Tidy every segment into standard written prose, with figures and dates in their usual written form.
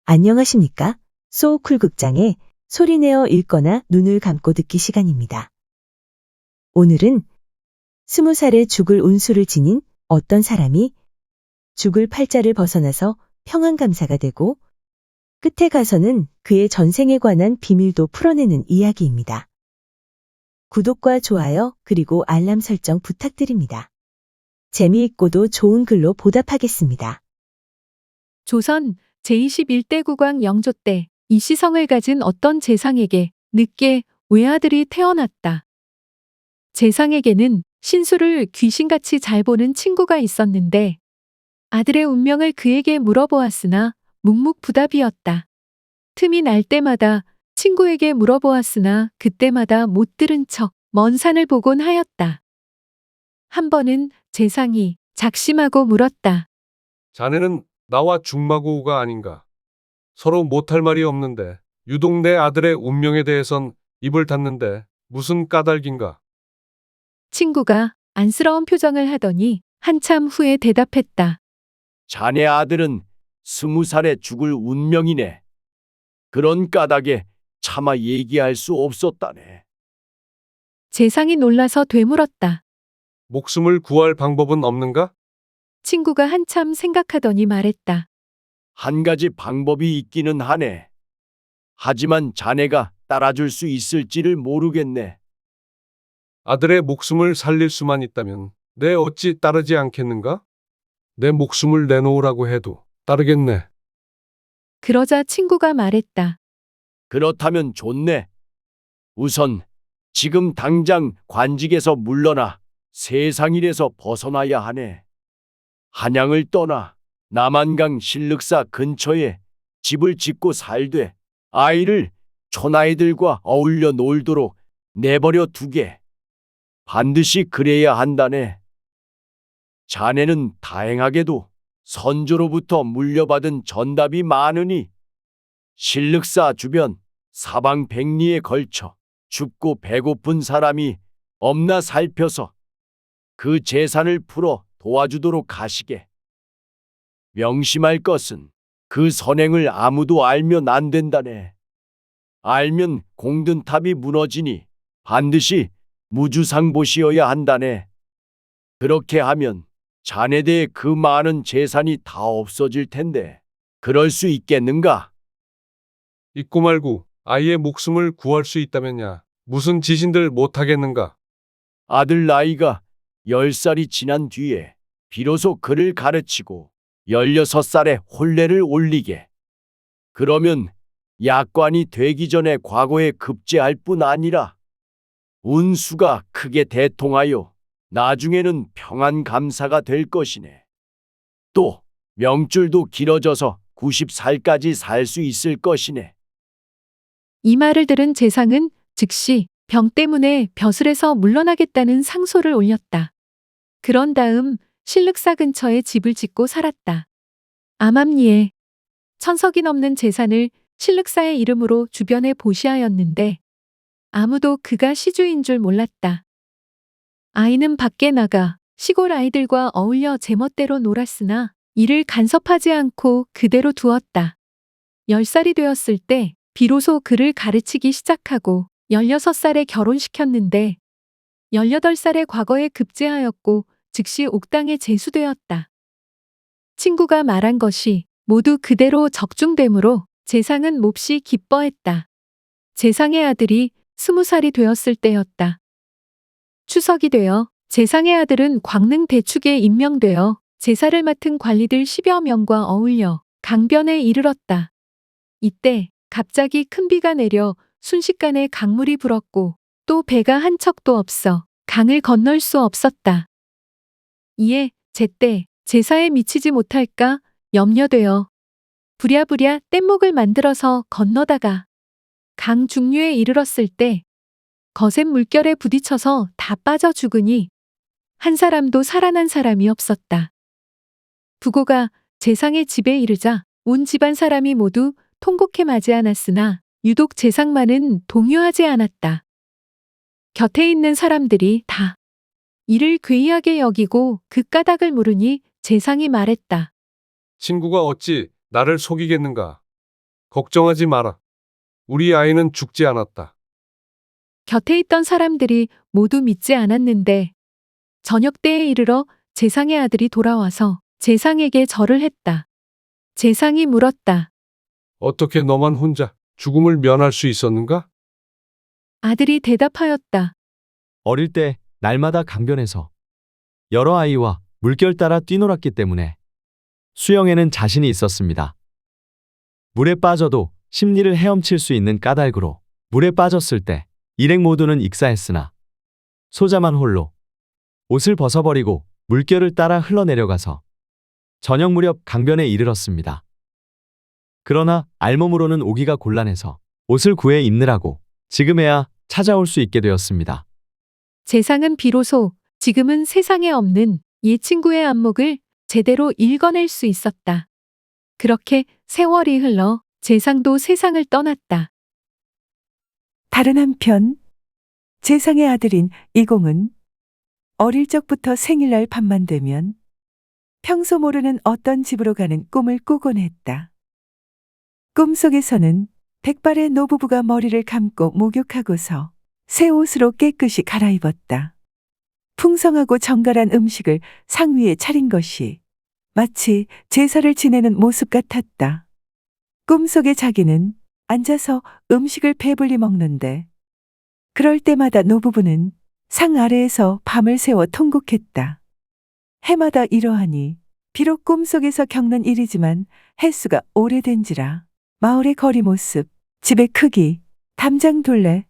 안녕하십니까? 소쿨 극장의 소리내어 읽거나 눈을 감고 듣기 시간입니다. 오늘은 20살에 죽을 운수를 지닌 어떤 사람이 죽을 팔자를 벗어나서 평안감사가 되고 끝에 가서는 그의 전생에 관한 비밀도 풀어내는 이야기입니다. 구독과 좋아요 그리고 알람 설정 부탁드립니다. 재미있고도 좋은 글로 보답하겠습니다. 조선 제21대 국왕 영조 때 이시성을 가진 어떤 재상에게 늦게 외아들이 태어났다. 재상에게는 신수를 귀신같이 잘 보는 친구가 있었는데 아들의 운명을 그에게 물어보았으나 묵묵부답이었다. 틈이 날 때마다 친구에게 물어보았으나 그때마다 못 들은 척 먼 산을 보곤 하였다. 한 번은 재상이 작심하고 물었다. 자네는 나와 중마고우가 아닌가. 서로 못할 말이 없는데 유독 내 아들의 운명에 대해선 입을 닫는데 무슨 까닭인가. 친구가 안쓰러운 표정을 하더니 한참 후에 대답했다. 자네 아들은 20살에 죽을 운명이네. 그런 까닭에 차마 얘기할 수 없었다네. 재상이 놀라서 되물었다. 목숨을 구할 방법은 없는가? 친구가 한참 생각하더니 말했다. 한 가지 방법이 있기는 하네. 하지만 자네가 따라줄 수 있을지를 모르겠네. 아들의 목숨을 살릴 수만 있다면 내 어찌 따르지 않겠는가? 내 목숨을 내놓으라고 해도 따르겠네. 그러자 친구가 말했다. 그렇다면 좋네. 우선 지금 당장 관직에서 물러나 세상일에서 벗어나야 하네. 한양을 떠나 남한강 신륵사 근처에 집을 짓고 살되 아이를 촌아이들과 어울려 놀도록 내버려 두게. 반드시 그래야 한다네. 자네는 다행하게도 선조로부터 물려받은 전답이 많으니 신륵사 주변 사방 백리에 걸쳐 춥고 배고픈 사람이 없나 살펴서 그 재산을 풀어 도와주도록 하시게. 명심할 것은 그 선행을 아무도 알면 안 된다네. 알면 공든탑이 무너지니 반드시 무주상보시여야 한다네. 그렇게 하면 자네대의 그 많은 재산이 다 없어질 텐데 그럴 수 있겠는가? 잊고 말고 아이의 목숨을 구할 수 있다면야 무슨 지신들 못하겠는가? 아들 나이가 10살이 지난 뒤에 비로소 그를 가르치고 16살에 혼례를 올리게. 그러면 약관이 되기 전에 과거에 급제할 뿐 아니라 운수가 크게 대통하여 나중에는 평안감사가 될 것이네. 또 명줄도 길어져서 90살까지 살 수 있을 것이네. 이 말을 들은 재상은 즉시 병 때문에 벼슬에서 물러나겠다는 상소를 올렸다. 그런 다음 신륵사 근처에 집을 짓고 살았다. 암암리에 천석이 넘는 재산을 신륵사의 이름으로 주변에 보시하였는데 아무도 그가 시주인 줄 몰랐다. 아이는 밖에 나가 시골 아이들과 어울려 제멋대로 놀았으나 이를 간섭하지 않고 그대로 두었다. 10살이 되었을 때 비로소 그를 가르치기 시작하고 16살에 결혼시켰는데 18살에 과거에 급제하였고 즉시 옥당에 제수되었다. 친구가 말한 것이 모두 그대로 적중되므로 재상은 몹시 기뻐했다. 재상의 아들이 20살이 되었을 때였다. 추석이 되어 재상의 아들은 광릉 대축에 임명되어 제사를 맡은 관리들 10여 명과 어울려 강변에 이르렀다. 이때 갑자기 큰 비가 내려 순식간에 강물이 불었고 또 배가 한 척도 없어 강을 건널 수 없었다. 이에 제때 제사에 미치지 못할까 염려되어 부랴부랴 뗏목을 만들어서 건너다가 강 중류에 이르렀을 때 거센 물결에 부딪혀서 다 빠져 죽으니 한 사람도 살아난 사람이 없었다. 부고가 재상의 집에 이르자 온 집안 사람이 모두 통곡해 맞이하였으나 유독 재상만은 동요하지 않았다. 곁에 있는 사람들이 다 이를 괴이하게 여기고 그 까닭을 물으니 재상이 말했다. 친구가 어찌 나를 속이겠는가? 걱정하지 마라. 우리 아이는 죽지 않았다. 곁에 있던 사람들이 모두 믿지 않았는데 저녁 때에 이르러 제상의 아들이 돌아와서 제상에게 절을 했다. 제상이 물었다. 어떻게 너만 혼자 죽음을 면할 수 있었는가? 아들이 대답하였다. 어릴 때 날마다 강변에서 여러 아이와 물결 따라 뛰놀았기 때문에 수영에는 자신이 있었습니다. 물에 빠져도 심리를 헤엄칠 수 있는 까닭으로 물에 빠졌을 때 일행 모두는 익사했으나 소자만 홀로 옷을 벗어버리고 물결을 따라 흘러내려가서 저녁 무렵 강변에 이르렀습니다. 그러나 알몸으로는 오기가 곤란해서 옷을 구해 입느라고 지금에야 찾아올 수 있게 되었습니다. 제상은 비로소 지금은 세상에 없는 이 친구의 안목을 제대로 읽어낼 수 있었다. 그렇게 세월이 흘러 제상도 세상을 떠났다. 다른 한편 제상의 아들인 이공은 어릴 적부터 생일날 밤만 되면 평소 모르는 어떤 집으로 가는 꿈을 꾸곤 했다. 꿈속에서는 백발의 노부부가 머리를 감고 목욕하고서 새 옷으로 깨끗이 갈아입었다. 풍성하고 정갈한 음식을 상 위에 차린 것이 마치 제사를 지내는 모습 같았다. 꿈속의 자기는 앉아서 음식을 배불리 먹는데 그럴 때마다 노부부는 상 아래에서 밤을 새워 통곡했다. 해마다 이러하니 비록 꿈속에서 겪는 일이지만 횟수가 오래된지라 마을의 거리 모습, 집의 크기, 담장 둘레,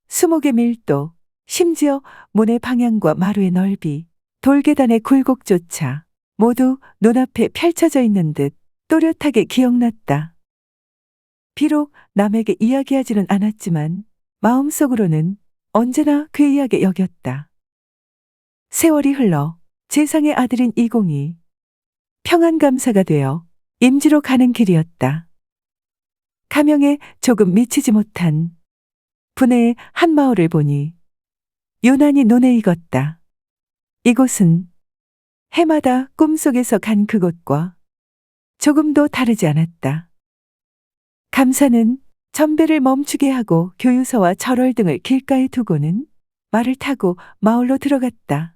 수목의 밀도, 심지어 문의 방향과 마루의 넓이, 돌계단의 굴곡조차 모두 눈앞에 펼쳐져 있는 듯 또렷하게 기억났다. 비록 남에게 이야기하지는 않았지만 마음속으로는 언제나 괴이하게 여겼다. 세월이 흘러 제상의 아들인 이공이 평안감사가 되어 임지로 가는 길이었다. 가명에 조금 미치지 못한 분해의 한 마을을 보니 유난히 눈에 익었다. 이곳은 해마다 꿈속에서 간 그곳과 조금도 다르지 않았다. 감사는 전배를 멈추게 하고 교유서와 절월 등을 길가에 두고는 말을 타고 마을로 들어갔다.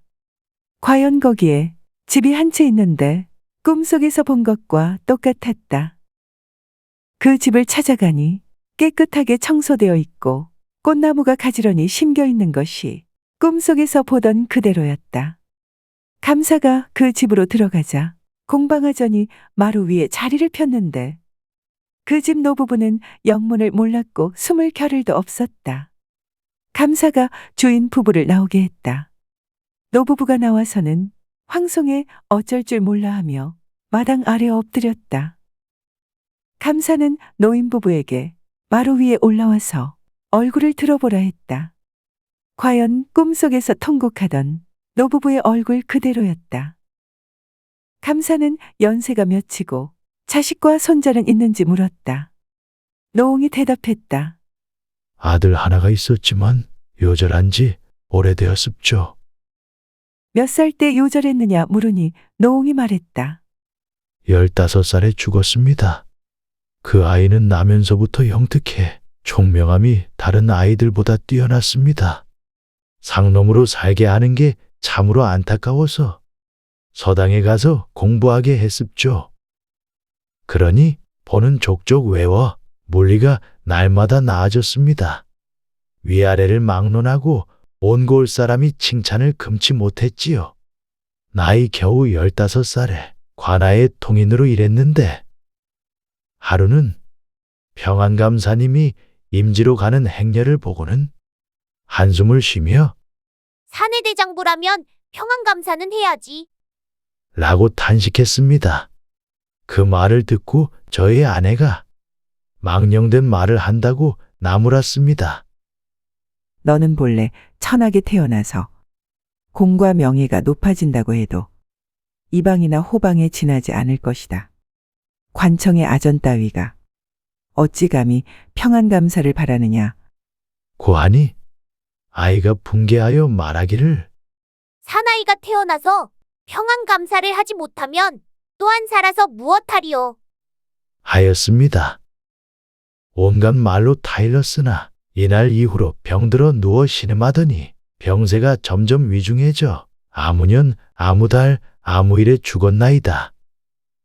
과연 거기에 집이 한 채 있는데 꿈속에서 본 것과 똑같았다. 그 집을 찾아가니 깨끗하게 청소되어 있고 꽃나무가 가지런히 심겨 있는 것이 꿈속에서 보던 그대로였다. 감사가 그 집으로 들어가자 공방하더니 마루 위에 자리를 폈는데 그 집 노부부는 영문을 몰랐고 숨을 겨를도 없었다. 감사가 주인 부부를 나오게 했다. 노부부가 나와서는 황송에 어쩔 줄 몰라 하며 마당 아래 엎드렸다. 감사는 노인 부부에게 마루 위에 올라와서 얼굴을 들어보라 했다. 과연 꿈속에서 통곡하던 노부부의 얼굴 그대로였다. 감사는 연세가 몇이고 자식과 손자는 있는지 물었다. 노옹이 대답했다. 아들 하나가 있었지만 요절한 지 오래되었습죠. 몇 살 때 요절했느냐 물으니 노옹이 말했다. 15살에 죽었습니다. 그 아이는 나면서부터 영특해 총명함이 다른 아이들보다 뛰어났습니다. 상놈으로 살게 하는 게 참으로 안타까워서 서당에 가서 공부하게 했습죠. 그러니 보는 족족 외워 물리가 날마다 나아졌습니다. 위아래를 막론하고 온 고을 사람이 칭찬을 금치 못했지요. 나이 겨우 15살에 관아의 통인으로 일했는데 하루는 평안감사님이 임지로 가는 행렬을 보고는 한숨을 쉬며 사내대장부라면 평안감사는 해야지. 라고 탄식했습니다. 그 말을 듣고 저의 아내가 망령된 말을 한다고 나무랐습니다. 너는 본래 천하게 태어나서 공과 명예가 높아진다고 해도 이방이나 호방에 지나지 않을 것이다. 관청의 아전 따위가 어찌 감히 평안감사를 바라느냐. 고하니 아이가 분개하여 말하기를 사나이가 태어나서 평안감사를 하지 못하면 또한 살아서 무엇하리요. 하였습니다. 온갖 말로 타일렀으나 이날 이후로 병들어 누워 신음하더니 병세가 점점 위중해져 아무 년, 아무 달, 아무 일에 죽었나이다.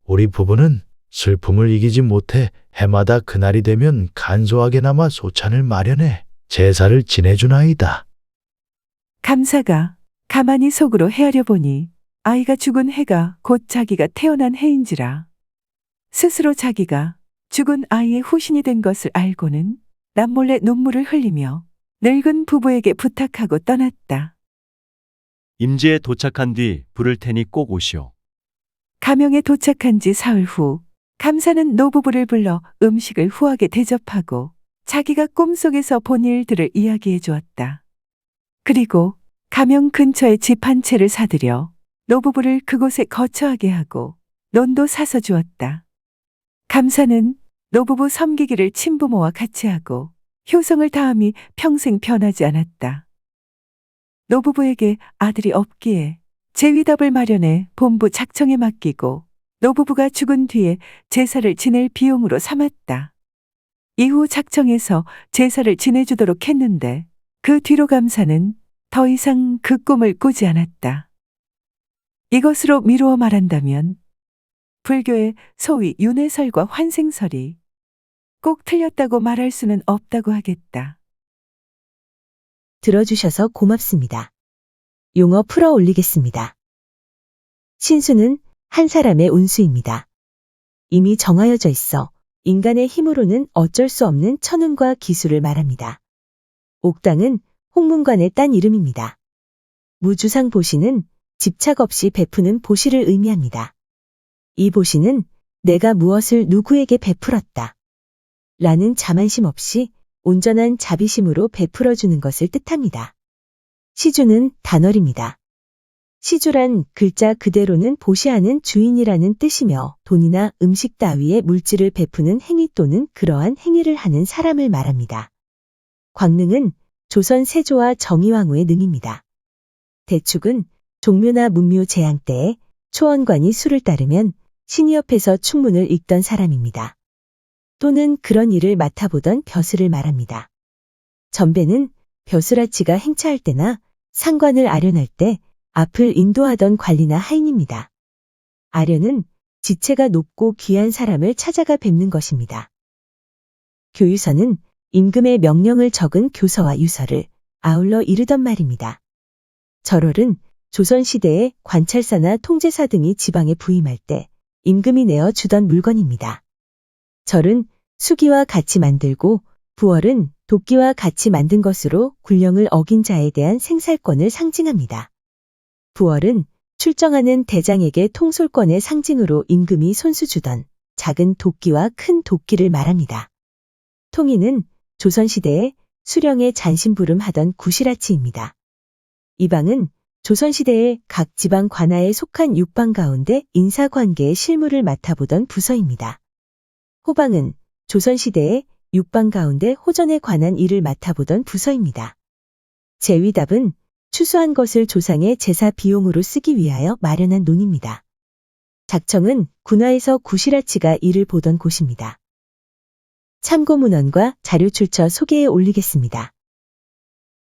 우리 부부는 슬픔을 이기지 못해 해마다 그날이 되면 간소하게나마 소찬을 마련해 제사를 지내주나이다. 감사가 가만히 속으로 헤아려 보니 아이가 죽은 해가 곧 자기가 태어난 해인지라. 스스로 자기가 죽은 아이의 후신이 된 것을 알고는 남몰래 눈물을 흘리며 늙은 부부에게 부탁하고 떠났다. 임지에 도착한 뒤 부를 테니 꼭 오시오. 가명에 도착한 지 사흘 후 감사는 노부부를 불러 음식을 후하게 대접하고 자기가 꿈속에서 본 일들을 이야기해 주었다. 그리고 가명 근처에 집 한 채를 사들여 노부부를 그곳에 거처하게 하고 논도 사서 주었다. 감사는 노부부 섬기기를 친부모와 같이 하고 효성을 다함이 평생 변하지 않았다. 노부부에게 아들이 없기에 제위답을 마련해 본부 작청에 맡기고 노부부가 죽은 뒤에 제사를 지낼 비용으로 삼았다. 이후 작청에서 제사를 지내주도록 했는데 그 뒤로 감사는 더 이상 그 꿈을 꾸지 않았다. 이것으로 미루어 말한다면 불교의 소위 윤회설과 환생설이 꼭 틀렸다고 말할 수는 없다고 하겠다. 들어주셔서 고맙습니다. 용어 풀어 올리겠습니다. 신수는 한 사람의 운수입니다. 이미 정하여져 있어 인간의 힘으로는 어쩔 수 없는 천운과 기술을 말합니다. 옥당은 홍문관의 딴 이름입니다. 무주상 보시는 집착 없이 베푸는 보시를 의미합니다. 이 보시는 내가 무엇을 누구에게 베풀었다 라는 자만심 없이 온전한 자비심으로 베풀어주는 것을 뜻합니다. 시주는 단월입니다. 시주란 글자 그대로는 보시하는 주인이라는 뜻이며 돈이나 음식 따위의 물질을 베푸는 행위 또는 그러한 행위를 하는 사람을 말합니다. 광능은 조선 세조와 정의왕후의 능입니다. 대축은 종묘나 문묘 재앙 때에 초원관이 수를 따르면 신이 옆에서 축문을 읽던 사람입니다. 또는 그런 일을 맡아보던 벼슬을 말합니다. 전배는 벼슬아치가 행차할 때나 상관을 아련할 때 앞을 인도하던 관리나 하인입니다. 아련은 지체가 높고 귀한 사람을 찾아가 뵙는 것입니다. 교유서는 임금의 명령을 적은 교서와 유서를 아울러 이르던 말입니다. 절월은 조선시대에 관찰사나 통제사 등이 지방에 부임할 때 임금이 내어 주던 물건입니다. 절은 수기와 같이 만들고 부월은 도끼와 같이 만든 것으로 군령을 어긴 자에 대한 생살권을 상징합니다. 부월은 출정하는 대장에게 통솔권의 상징으로 임금이 손수 주던 작은 도끼와 큰 도끼를 말합니다. 통인은 조선시대에 수령의 잔심부름하던 구실아치입니다. 이방은 조선시대에 각 지방 관하에 속한 육방 가운데 인사관계의 실무를 맡아보던 부서입니다. 호방은 조선시대에 육방 가운데 호전에 관한 일을 맡아보던 부서입니다. 제위답은 추수한 것을 조상의 제사 비용으로 쓰기 위하여 마련한 논입니다. 작청은 군화에서 구실아치가 일을 보던 곳입니다. 참고문헌과 자료 출처 소개에 올리겠습니다.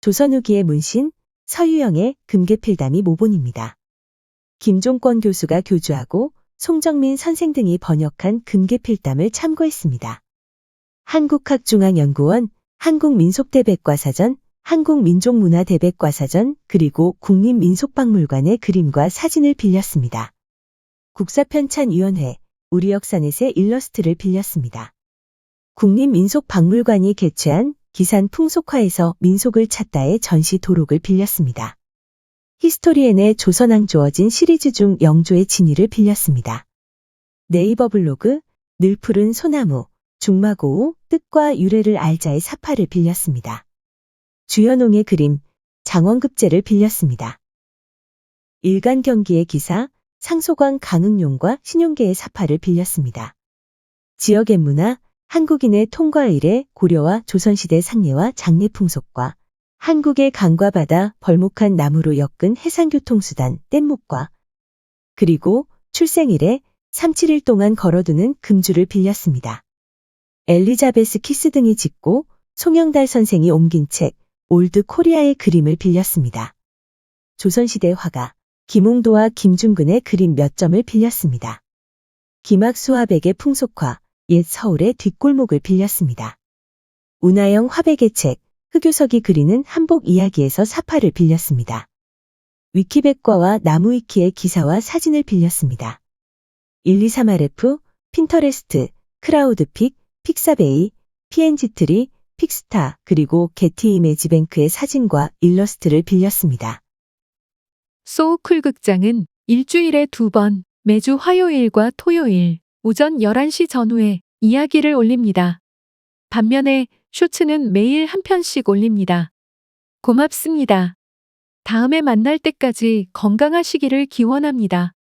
조선 후기의 문신, 서유영의 금계필담이 모본입니다. 김종권 교수가 교주하고 송정민 선생 등이 번역한 금계필담을 참고했습니다. 한국학중앙연구원, 한국민속대백과사전, 한국민족문화대백과사전, 그리고 국립민속박물관의 그림과 사진을 빌렸습니다. 국사편찬위원회, 우리역사넷의 일러스트를 빌렸습니다. 국립민속박물관이 개최한 기산 풍속화에서 민속을 찾다의 전시 도록을 빌렸습니다. 히스토리엔의 조선왕 주어진 시리즈 중 영조의 진위를 빌렸습니다. 네이버 블로그, 늘 푸른 소나무, 중마고우, 뜻과 유래를 알자의 사파를 빌렸습니다. 주연홍의 그림, 장원급제를 빌렸습니다. 일간 경기의 기사, 상소광 강응용과 신용계의 사파를 빌렸습니다. 지역의 문화, 한국인의 통과 일에 고려와 조선시대 상례와 장례 풍속과 한국의 강과 바다, 벌목한 나무로 엮은 해상교통수단, 뗏목과 그리고 출생일에 3-7일 동안 걸어두는 금주를 빌렸습니다. 엘리자베스 키스 등이 짓고 송영달 선생이 옮긴 책 올드 코리아의 그림을 빌렸습니다. 조선시대 화가 김홍도와 김중근의 그림 몇 점을 빌렸습니다. 김학수화백의 풍속화, 옛 서울의 뒷골목을 빌렸습니다. 운하영 화백의 책 흑요석이 그리는 한복 이야기에서 사파를 빌렸습니다. 위키백과와 나무위키의 기사와 사진을 빌렸습니다. 123RF, 핀터레스트, 크라우드픽, 픽사베이, PNG트리, 픽스타, 그리고 게티 이미지뱅크의 사진과 일러스트를 빌렸습니다. 소우쿨 극장은 일주일에 2번, 매주 화요일과 토요일, 오전 11시 전후에 이야기를 올립니다. 반면에 쇼츠는 매일 한 편씩 올립니다. 고맙습니다. 다음에 만날 때까지 건강하시기를 기원합니다.